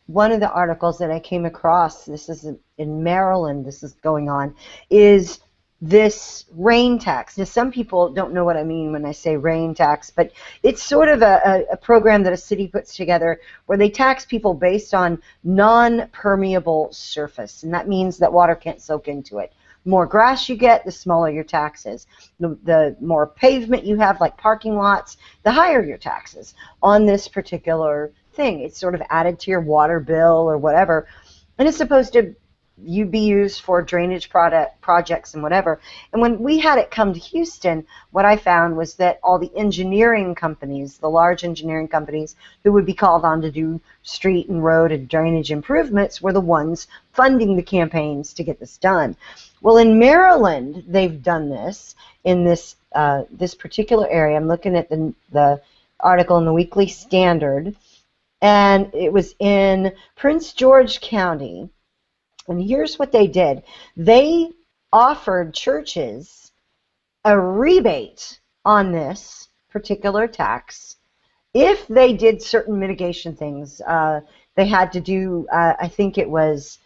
one of the articles that I came across, this is in Maryland, this is going on, is this rain tax. Now, some people don't know what I mean when I say rain tax, but it's sort of a program that a city puts together where they tax people based on non-permeable surface, and that means that water can't soak into it. The more grass you get, the smaller your taxes. The more pavement you have, like parking lots, the higher your taxes on this particular thing. It's sort of added to your water bill or whatever, and it's supposed to be used for drainage projects and whatever. And when we had it come to Houston, what I found was that all the engineering companies, the large engineering companies who would be called on to do street and road and drainage improvements, were the ones funding the campaigns to get this done. Well, in Maryland, they've done this in this this particular area. I'm looking at the article in the Weekly Standard, and it was in Prince George County. And here's what they did. They offered churches a rebate on this particular tax if they did certain mitigation things. They had to do, I think it was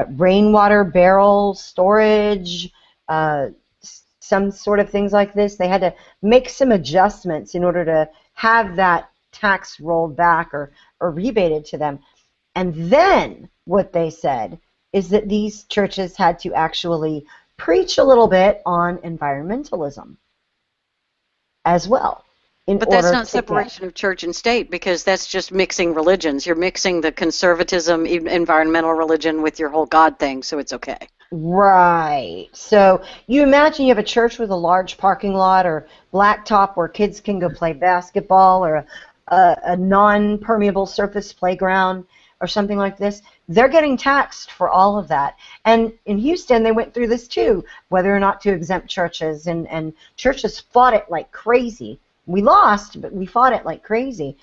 rainwater barrel storage, some sort of things like this. They had to make some adjustments in order to have that tax rolled back or rebated to them. And then what they said is that these churches had to actually preach a little bit on environmentalism as well. But that's not separation of church and state, because that's just mixing religions. You're mixing the conservatism, environmental religion with your whole God thing, so it's okay. Right. So you imagine you have a church with a large parking lot or blacktop where kids can go play basketball, or a non-permeable surface playground or something like this. They're getting taxed for all of that. And in Houston, they went through this too, whether or not to exempt churches, and churches fought it like crazy. We lost, but we fought it like crazy.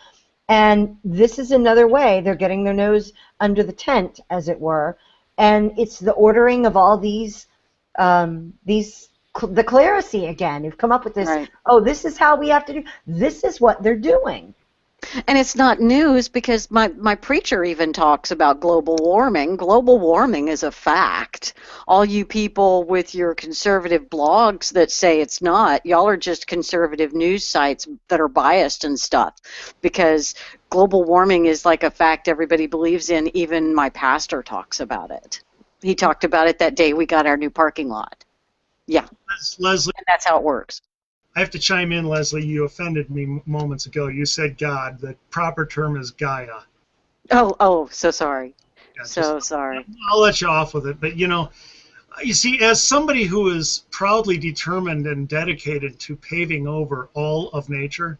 And this is another way they're getting their nose under the tent, as it were. And it's the ordering of all the clerisy again, who've come up with this, right. Oh, this is how we have to do, this is what they're doing. And it's not news, because my preacher even talks about global warming. Global warming is a fact. All you people with your conservative blogs that say it's not, y'all are just conservative news sites that are biased and stuff, because global warming is like a fact everybody believes in. Even my pastor talks about it. He talked about it that day we got our new parking lot. Yeah. Leslie, and that's how it works. I have to chime in, Leslie. You offended me moments ago. You said God. The proper term is Gaia. Oh, so sorry. Yeah, sorry. I'll let you off with it. But, you see, as somebody who is proudly determined and dedicated to paving over all of nature.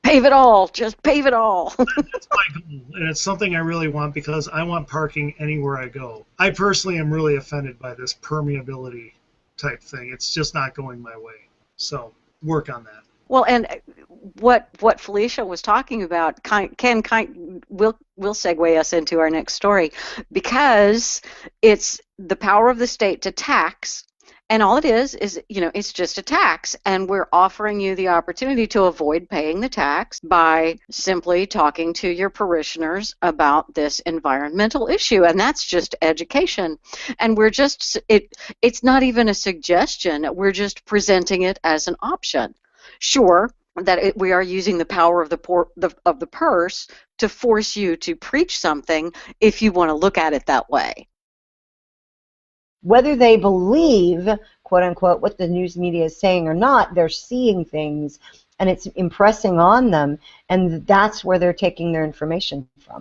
Pave it all. Just pave it all. That's my goal. And it's something I really want, because I want parking anywhere I go. I personally am really offended by this permeability type thing. It's just not going my way. So work on that. Well, and what Felicia was talking about will segue us into our next story, because it's the power of the state to tax, and all it is it's just a tax, and we're offering you the opportunity to avoid paying the tax by simply talking to your parishioners about this environmental issue, and that's just education. And we're just it's not even a suggestion, we're just presenting it as an option. Sure, that we are using the power of the purse to force you to preach something, if you want to look at it that way. Whether they believe, quote unquote, what the news media is saying or not, they're seeing things and it's impressing on them, and that's where they're taking their information from.